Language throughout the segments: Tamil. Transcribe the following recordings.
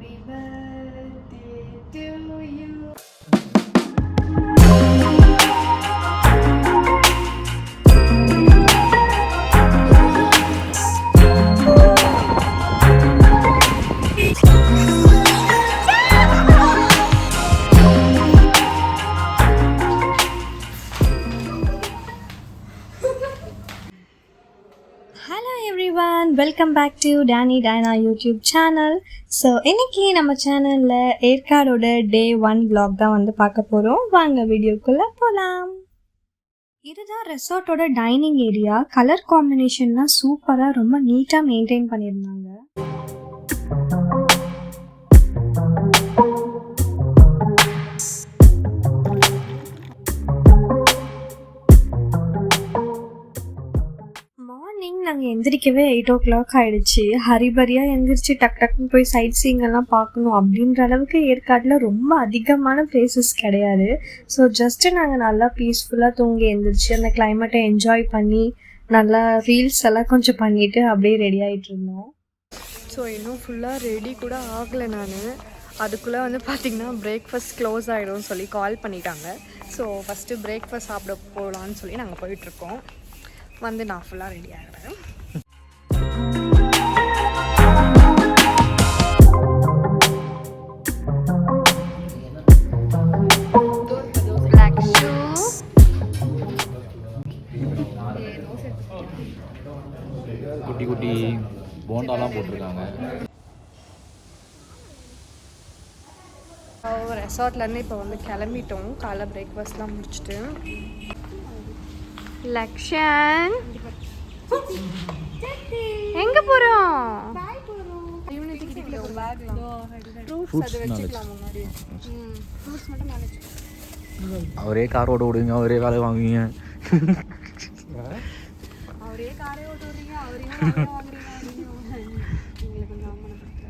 Happy birthday to you. Hello everyone, welcome back to Danny Diana YouTube channel. So இன்றைக்கி நம்ம சேனலில் ஏற்காடோட டே 1 vlog தான் வந்து பார்க்க போகிறோம். வாங்க வீடியோக்குள்ளே போகலாம். இதுதான் ரெசார்ட்டோட டைனிங் ஏரியா. கலர் காம்பினேஷன்லாம் சூப்பராக ரொம்ப நீட்டாக மெயின்டைன் பண்ணியிருந்தாங்க. நாங்கள் எந்திரிக்கவே 8 o'clock ஆகிடுச்சு. ஹரிபரியாக எந்திரிச்சு டக்குன்னு போய் சைட் சீங்கெல்லாம் பார்க்கணும் அப்படின்ற அளவுக்கு ஏற்காட்டில் ரொம்ப அதிகமான பிளேசஸ் கிடையாது. ஸோ ஜஸ்ட்டு நாங்கள் நல்லா பீஸ்ஃபுல்லாக தூங்கி எழுந்திரிச்சு அந்த கிளைமேட்டை என்ஜாய் பண்ணி நல்லா ரீல்ஸ் எல்லாம் கொஞ்சம் பண்ணிவிட்டு அப்படியே ரெடி ஆகிட்டு இருந்தோம். ஸோ இன்னும் ஃபுல்லாக ரெடி கூட ஆகலை. நான் அதுக்குள்ளே வந்து பார்த்திங்கன்னா பிரேக்ஃபாஸ்ட் க்ளோஸ் ஆகிடும்னு சொல்லி கால் பண்ணிட்டாங்க. ஸோ ஃபஸ்ட்டு பிரேக்ஃபாஸ்ட் சாப்பிட போகலான்னு சொல்லி நாங்கள் போயிட்டுருக்கோம். வந்து நான் ஃபுல்லாக ரெடி ஆகிறேன். குட்டி குட்டி போண்டாலாம் போட்டிருக்காங்க. ரெசார்ட்லேருந்து இப்போ வந்து கிளம்பிட்டோம். காலைல பிரேக்ஃபாஸ்ட்லாம் முடிச்சுட்டு. லக்ஷன் எங்கே போகிறோம்? அவரே கார் ஓட்ட விடுவீங்க, அவரே வேலை வாங்குவீங்க.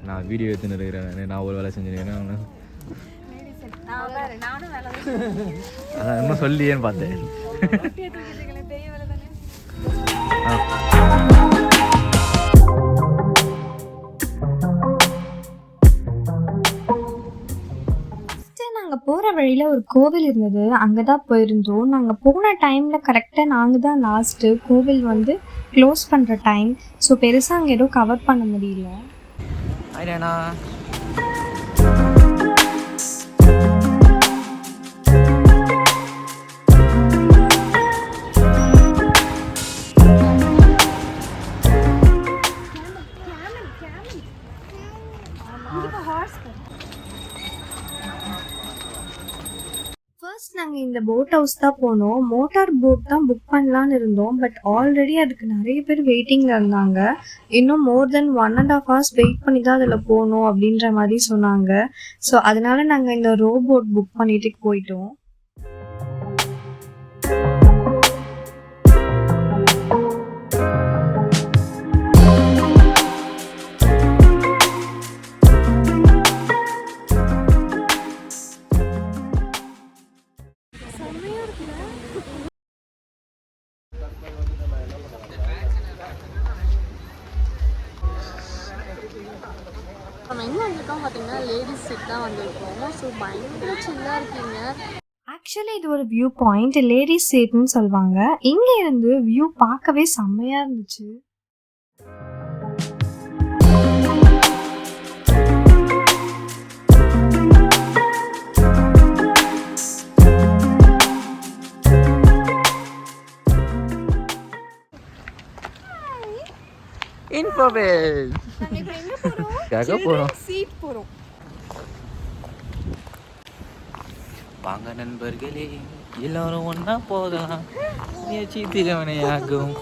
நான் வீடியோ எடுத்துன்னு இருக்கிறேன். நான் ஒரு வேலை செஞ்சுருக்கேன். அதான் இன்னும் சொல்லியேன்னு பார்த்தேன். நாங்கள் போகிற வழியில் ஒரு கோவில் இருந்தது, அங்கே தான் போயிருந்தோம். நாங்கள் போன டைமில் கரெக்டாக நாங்கள் தான் லாஸ்ட்டு. கோவில் வந்து க்ளோஸ் பண்ணுற டைம். ஸோ பெருசாக அங்கே எதுவும் கவர் பண்ண முடியல. ஃபர்ஸ்ட் நாங்கள் இந்த போட் ஹவுஸ் தான் போனோம். மோட்டார் போட் தான் புக் பண்ணலான்னு இருந்தோம். பட் ஆல்ரெடி அதுக்கு நிறைய பேர் வெயிட்டிங்கில் இருந்தாங்க. இன்னும் மோர் தென் 1.5 hours வெயிட் பண்ணி தான் அதில் போகணும் அப்படின்ற மாதிரி சொன்னாங்க. ஸோ அதனால நாங்கள் இந்த ரோ போட் புக் பண்ணிட்டு போயிட்டோம். நம்ம எங்கே வந்திருக்கோம் பார்த்தீங்கன்னா லேடிஸ் சீட் தான் வந்திருக்கோம். ஸோ பயங்கர சில்லாக இருக்கீங்க. ஆக்சுவலி இது ஒரு வியூ பாயிண்ட், லேடிஸ் சீட்னு சொல்லுவாங்க. இங்கே இருந்து வியூ பார்க்கவே செம்மையாக இருந்துச்சு. இன்ஃபோவேல் கேட்க போகிறோம். சீட் போகிறோம். வாங்க நண்பர்களே, எல்லாரும் ஒன்றா போகலாம். முயற்சி திறமையாகும்,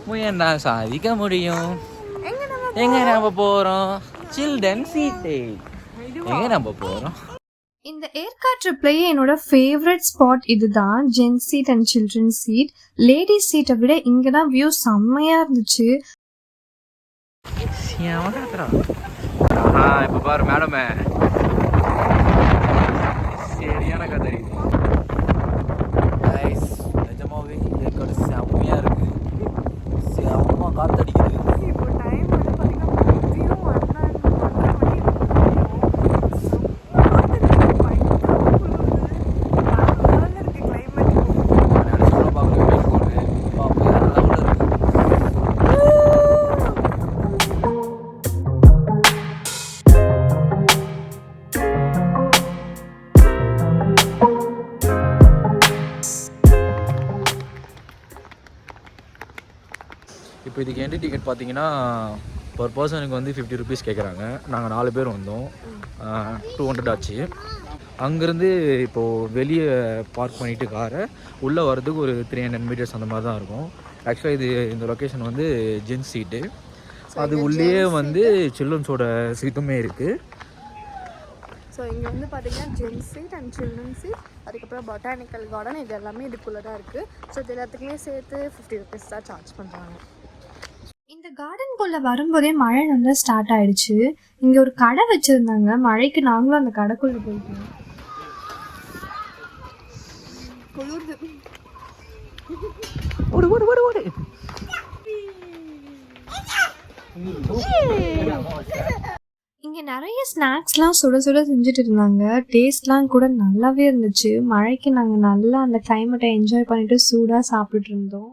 முயன்றா சாதிக்க முடியும். எங்க நம்ம போகிறோம்? Children seat. எங்க நம்ம போகிறோம்? இந்த ஏற்காடு ட்ரிப்லேயே என்னோட ஃபேவரட் ஸ்பாட் இதுதான், gents seat and children seat. Ladies சீட்டை விட இங்கே தான் வியூ செம்மையாக இருந்துச்சு. இப்போ பாரு மேடமே, சரியான கதை. நிஜமாவே ஏற்காடு செம்மையா இருக்கு. செம்ம காத்தடிக்குது. இப்போ டைம் வந்து பார்த்தீங்கன்னா இப்போ இதுக்கு என்ட்ரி டிக்கெட் பார்த்தீங்கன்னா பர் பர்சனுக்கு வந்து 50 ருபீஸ் கேட்குறாங்க. நாங்கள் 4 பேர் வந்தோம். 200 ஆச்சு. அங்கேருந்து இப்போது வெளியே பார்க் பண்ணிவிட்டு காரை உள்ளே வர்றதுக்கு ஒரு 300 மீட்டர்ஸ் அந்த மாதிரி தான் இருக்கும். ஆக்சுவலாக இந்த லொக்கேஷன் வந்து ஜென்ஸ் சீட்டு. அது உள்ளேயே வந்து சில்ட்ரன்ஸோட சீட்டுமே இருக்குது. ஸோ இங்கே வந்து பார்த்தீங்கன்னா gents seat and children seat, அதுக்கப்புறம் பொட்டானிக்கல் கார்டன், இது எல்லாமே இதுக்குள்ளே தான் இருக்குது. ஸோ இது எல்லாத்துக்குமே சேர்த்து 50 ருபீஸ் தான் சார்ஜ் பண்ணுறாங்க. இந்த கார்டனுக்குள்ளே வரும்போதே மழை நல்லா ஸ்டார்ட் ஆகிடுச்சு. இங்கே ஒரு கடை வச்சுருந்தாங்க. மழைக்கு நாங்களும் அந்த கடைக்குள்ளே போயிட்டோம். குளிர்து. ஓடு ஓடு ஓடு ஓடு. இங்கே நிறைய ஸ்நாக்ஸ்லாம் சுட சுட செஞ்சுட்டு இருந்தாங்க. டேஸ்ட்லாம் கூட நல்லாவே இருந்துச்சு. மழைக்கு நாங்கள் நல்லா அந்த கிளைமேட்டை என்ஜாய் பண்ணிட்டு சூடாக சாப்பிட்டுட்டு இருந்தோம்.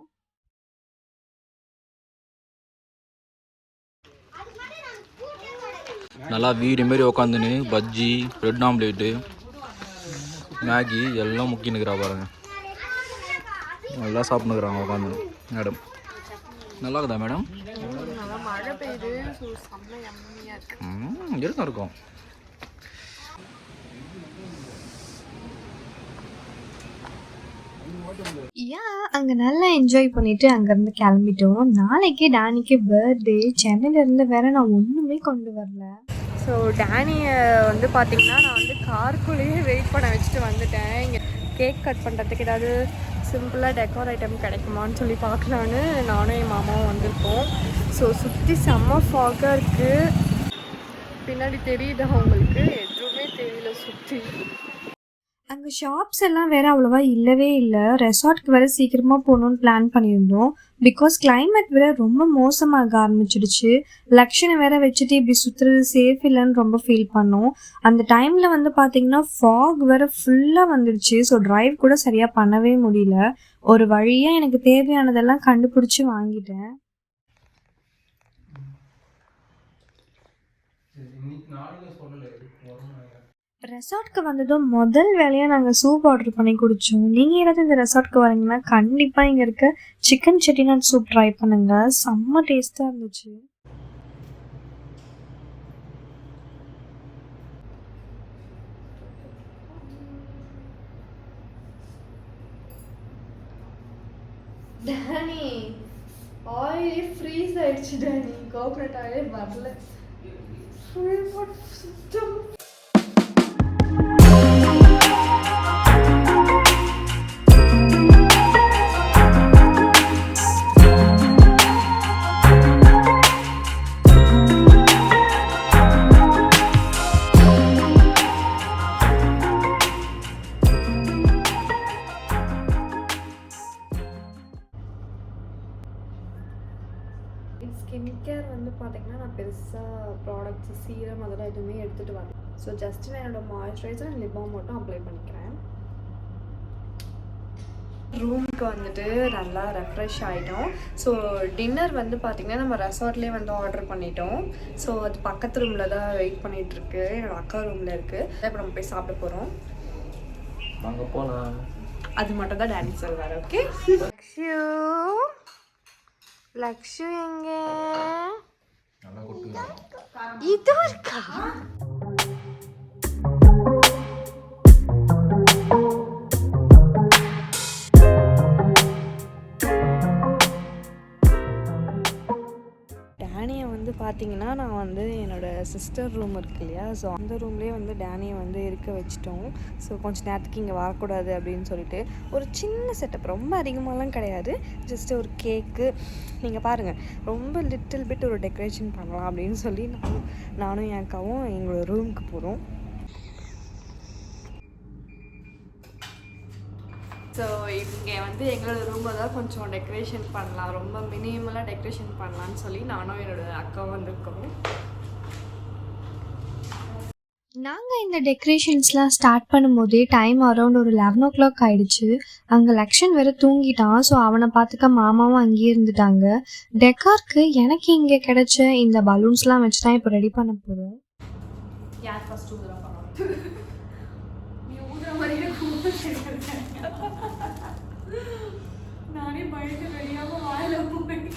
நல்லா வீடு மாரி உக்காந்துன்னு பஜ்ஜி, பிரெட் ஆம்லேட்டு, மேகி எல்லாம் முக்கினுக்கிறா பாருங்க. நல்லா சாப்பிட்ணுக்குறாங்க உட்காந்து. மேடம் நல்லா இருக்குதா மேடம்? மழை பெய்யுது. இருக்கும். அங்கே நல்லா என்ஜாய் பண்ணிட்டு அங்கேருந்து கிளம்பிட்டோம். நாளைக்கு டேனிக்கு பர்த்டே. சென்னையிலேருந்து வேற நான் ஒன்றுமே கொண்டு வரல. ஸோ டேனியை வந்து பார்த்திங்கன்னா நான் வந்து காருக்குள்ளேயே வெயிட் பண்ண வச்சுட்டு வந்துட்டேன். இங்கே கேக் கட் பண்ணுறதுக்கு ஏதாவது சிம்பிளாக டெக்கோர் ஐட்டம் கிடைக்குமான்னு சொல்லி பார்க்கலான்னு நானும் என் மாமாவும் வந்திருக்கோம். ஸோ சுற்றி செம்ம ஃபாகாக இருக்குது. பின்னாடி தெரியுதா உங்களுக்கு? எதுவுமே தெரியல சுற்றி. அங்கே ஷாப்ஸ் எல்லாம் வேறு அவ்வளோவா இல்லவே இல்லை. ரெசார்ட்க்கு வேறு சீக்கிரமாக போகணுன்னு பிளான் பண்ணியிருந்தோம். பிகாஸ் கிளைமேட் வேறு ரொம்ப மோசமாக ஆரம்பிச்சிடுச்சு. லக்ஷனை வேறு வச்சுட்டு இப்படி சுற்றுறது சேஃப் இல்லைன்னு ரொம்ப ஃபீல் பண்ணோம். அந்த டைமில் வந்து பார்த்திங்கன்னா ஃபாக் வேறு ஃபுல்லாக வந்துடுச்சு. ஸோ ட்ரைவ் கூட சரியாக பண்ணவே முடியல. ஒரு வழியாக எனக்கு தேவையானதெல்லாம் கண்டுபிடிச்சி வாங்கிட்டேன். ரெசார்ட்க்கு வந்ததும் முதல் வேலையாக நாங்கள் சூப் ஆர்டர் பண்ணி குடித்தோம். நீங்கள் ஏதாவது இந்த ரெசார்ட்க்கு வரீங்கன்னா கண்டிப்பாக இங்கே இருக்க சிக்கன் செட்டிநாட் சூப் ட்ரை பண்ணுங்கள். செம்ம டேஸ்ட்டாக இருந்துச்சு. டேனி ஆயிலே ஃப்ரீஸ் ஆயிடுச்சு. டேனி கோகனட் ஆயிலே வரல. சுத்தம். ஸ்கின் கேர் வந்து பார்த்திங்கன்னா நான் பெருசாக ப்ராடக்ட்ஸ், சீரம் அதெல்லாம் எதுவுமே எடுத்துகிட்டு வரேன். ஸோ ஜஸ்ட் நான் என்னோடய மாய்ஸ்சரைசர் அண்ட் லிப் பாம் மட்டும் அப்ளை பண்ணிக்கிறேன். ரூமுக்கு வந்துட்டு நல்லா ரெஃப்ரெஷ் ஆகிட்டோம். ஸோ டின்னர் வந்து பார்த்திங்கன்னா நம்ம ரெசார்ட்லேயே வந்து ஆர்டர் பண்ணிட்டோம். ஸோ அது பக்கத்து ரூமில் தான் வெயிட் பண்ணிகிட்ருக்கு. என்னோடய அக்கா ரூமில் இருக்குது. இப்போ நம்ம போய் சாப்பிட போகிறோம். அங்கே போகலாம். அது மட்டும் தான் டாடி சொல்வார். ஓகே லக்ஷு எங்க? இது இருக்கா? டேனியை வந்து பார்த்தீங்கன்னா நான் வந்து என்னோடய சிஸ்டர் ரூம் இருக்கு இல்லையா, ஸோ அந்த ரூம்லேயே வந்து டேனியை வந்து இருக்க வச்சிட்டோம். ஸோ கொஞ்சம் நேரத்துக்கு இங்கே வரக்கூடாது அப்படின்னு சொல்லிட்டு ஒரு சின்ன செட்டப், ரொம்ப அதிகமாகலாம் கிடையாது, ஜஸ்ட் ஒரு கேக்கு. நீங்கள் பாருங்கள், ரொம்ப லிட்டில் பிட் ஒரு டெக்கரேஷன் பண்ணலாம் அப்படின்னு சொல்லி நானும் என் அக்காவும் எங்களோட ரூமுக்கு போகிறோம். ஸோ இங்கே வந்து எங்களோட ரூமில் தான் கொஞ்சம் டெக்கரேஷன் பண்ணலாம், ரொம்ப மினிமலாக டெக்கரேஷன் பண்ணலான்னு சொல்லி நானும் என்னோடய அக்காவும் வந்திருக்கோம். நாங்கள் இந்த டெக்கரேஷன்ஸ்லாம் ஸ்டார்ட் பண்ணும்போதே டைம் அரௌண்ட் ஒரு 11 o'clock ஆகிடுச்சு. அங்கே லக்ஷன் வேறு தூங்கிட்டான். ஸோ அவனை பார்த்துக்க மாமாவும் அங்கேயே இருந்துட்டாங்க. டெக்கார்க்கு எனக்கு இங்கே கிடைச்ச இந்த பலூன்ஸ்லாம் வச்சு தான் இப்போ ரெடி பண்ண போகிறோம். யார் ஃபஸ்ட் நானே பயந்து வெளியாம வாயில போயிட்டு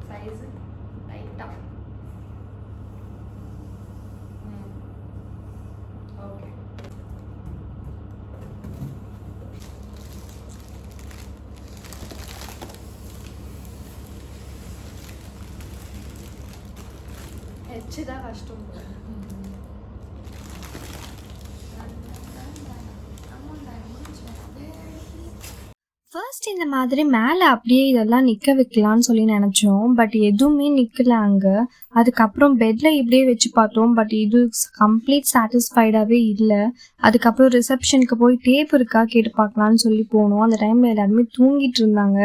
சைஸ் லைட்டா ஓகே. ஹெச்தான் கஷ்டம். ஃபர்ஸ்ட் இந்த மாதிரி மேலே அப்படியே இதெல்லாம் நிற்க வைக்கலான்னு சொல்லி நினச்சோம். பட் எதுவுமே நிற்கல அங்கே. அதுக்கப்புறம் பெட்டில் இப்படியே வச்சு பார்த்தோம். பட் இது கம்ப்ளீட் சாட்டிஸ்ஃபைடாகவே இல்லை. அதுக்கப்புறம் ரிசப்ஷனுக்கு போய் டேப் இருக்கா கேட்டு பார்க்கலான்னு சொல்லி போனோம். அந்த டைமில் எல்லாருமே தூங்கிட்டு இருந்தாங்க.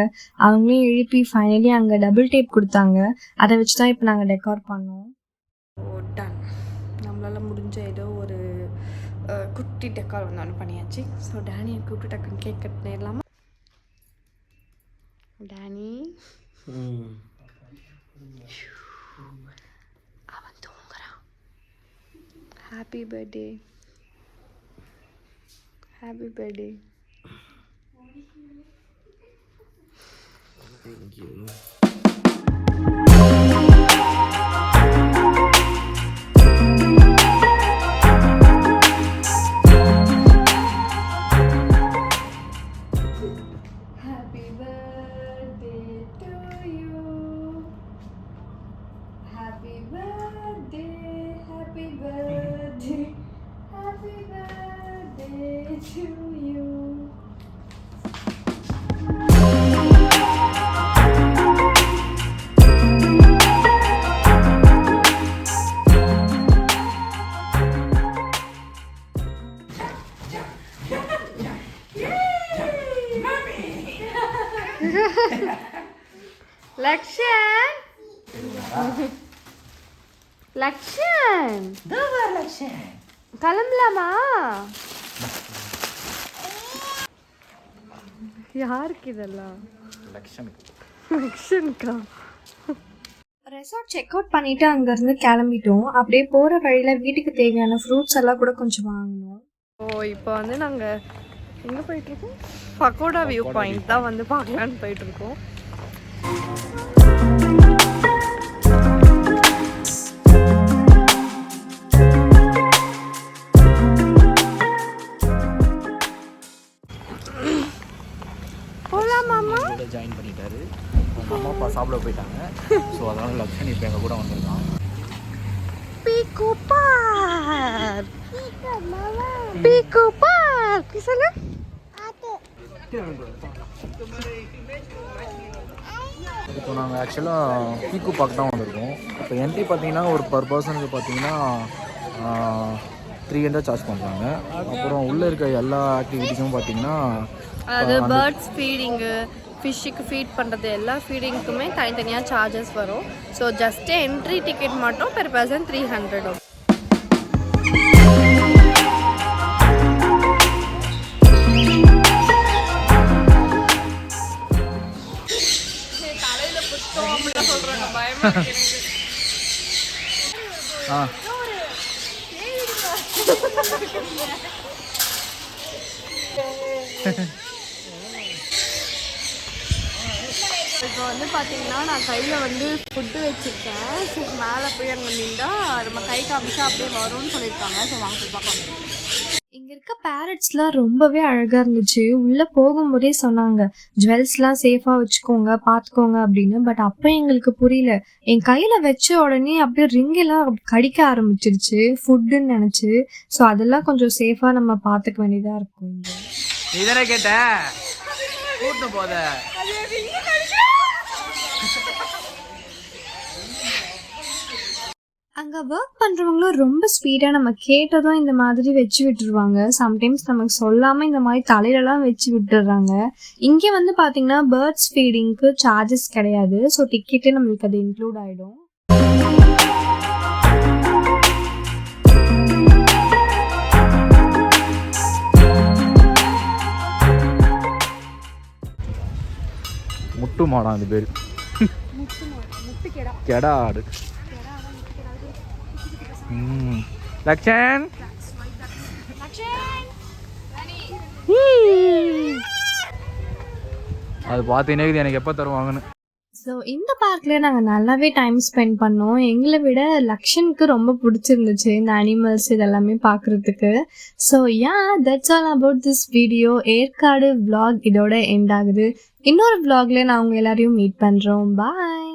அவங்களையும் எழுப்பி ஃபைனலி அங்கே டபுள் டேப் கொடுத்தாங்க. அதை வச்சு தான் இப்போ நாங்கள் டெக்கார் பண்ணோம். டன். நம்மளால் முடிஞ்ச ஏதோ ஒரு குட்டி டெக்கார் வந்தாலும் பண்ணியாச்சு. ஸோ டேனியை கூப்பிட்டு டக்குன்னு கேக் கட் பண்ணிடலாமா? டேனி அவன் தூங்குறான். Happy birthday, happy birthday. Thank you. Lakshan, Lakshan, கிளம்பலாமா? யாருக்கு இதெல்லாம்? லக்ஷனுக்கா? ரெசார்ட் செக் அவுட் பண்ணிட்டு அங்கேருந்து கிளம்பிட்டோம். அப்படியே போகிற வழியில் வீட்டுக்கு தேவையான ஃப்ரூட்ஸ் எல்லாம் கூட கொஞ்சம் வாங்கினோம். இப்போ வந்து நாங்கள் எங்கே போயிட்டுருக்கோம்? பக்கோடா வியூ பாயிண்ட் தான் வந்து பார்க்கலான்னு போயிட்டுருக்கோம். ஜாயின் பண்ணிட்டாரு. அம்மா அப்பா சாப்பிட போயிட்டாங்க. ஸோ அதனால லக்ஷன் இப்போ எங்கள் கூட வந்திருக்கான். பீக்கு பார்க், பீக்கு பார்க் சொல்லு. இப்போ நாங்கள் ஆக்சுவலாக பீக்கு பார்க் தான் வந்திருக்கோம். இப்போ என்ட்ரி பார்த்தீங்கன்னா ஒரு பர் பர்சனுக்கு பார்த்தீங்கன்னா 300 சார்ஜ் பண்ணுறாங்க. அப்புறம் உள்ளே இருக்க எல்லா ஆக்டிவிட்டிஸும் பார்த்தீங்கன்னா அது பேர்ட்ஸ் ஃபீடிங்கு, ஃபிஷ்ஷுக்கு ஃபீட் பண்ணுறது, எல்லா ஃபீடிங்க்குமே தனித்தனியாக சார்ஜஸ் வரும். ஸோ ஜஸ்ட் என்ட்ரி டிக்கெட் மட்டும் பெர் பர்சன் 300. இப்போ வந்து பார்த்தீங்கன்னா நான் கையில் வந்து ஃபுட்டு வச்சுருக்கேன். ஸோ மேலே போய் அங்கே நின்றா நம்ம கை காமிச்சா அப்படியே வரும்னு சொல்லியிருக்காங்க. ஸோ வாங்க போய் பார்க்கலாம். இங்கே இருக்க பேரட்ஸ்லாம் ரொம்பவே அழகாக இருந்துச்சு. உள்ளே போகும்போதே சொன்னாங்க ஜுவல்ஸ்லாம் சேஃபாக வச்சுக்கோங்க, பார்த்துக்கோங்க அப்படின்னு. பட் அப்போ எங்களுக்கு புரியல. என் கையில் வச்ச உடனே அப்படியே ரிங்கெல்லாம் கடிக்க ஆரம்பிச்சிருச்சு ஃபுட்டுன்னு நினச்சி. ஸோ அதெல்லாம் கொஞ்சம் சேஃபாக நம்ம பார்த்துக்க வேண்டியதாக இருக்கும். இங்கே இதனை கேட்ட கூட்டு போத அங்கே ஒர்க் பண்ணுறவங்களும் ரொம்ப ஸ்பீடாக நம்ம கேட்டதும் இந்த மாதிரி வச்சு விட்டுருவாங்க. சம்டைம்ஸ் நமக்கு சொல்லாமல் இந்த மாதிரி தலையிலலாம் வச்சு விட்டுடுறாங்க. இங்கே வந்து பார்த்தீங்கன்னா பேர்ட்ஸ் ஃபீடிங்க்கு சார்ஜஸ் கிடையாது. ஸோ டிக்கெட்டே நம்மளுக்கு அது இன்க்ளூட் ஆகிடும். முட்டு மாடா அது பேர். கெடா ஆடு. லக்ஷன் அது பார்த்தீங்கன்னா இது எனக்கு எப்போ தருவாங்கன்னு. ஸோ இந்த பார்க்கில் நாங்கள் நல்லாவே டைம் ஸ்பெண்ட் பண்ணோம். எங்களை விட லக்ஷனுக்கு ரொம்ப பிடிச்சிருந்துச்சு இந்த அனிமல்ஸ் இதெல்லாமே பார்க்குறதுக்கு. So that's all about this video. Yercaud vlog இதோட எண்ட் ஆகுது. இன்னொரு vlogல நான் உங்கள் எல்லாரையும் மீட் பண்ணுறோம். பாய்.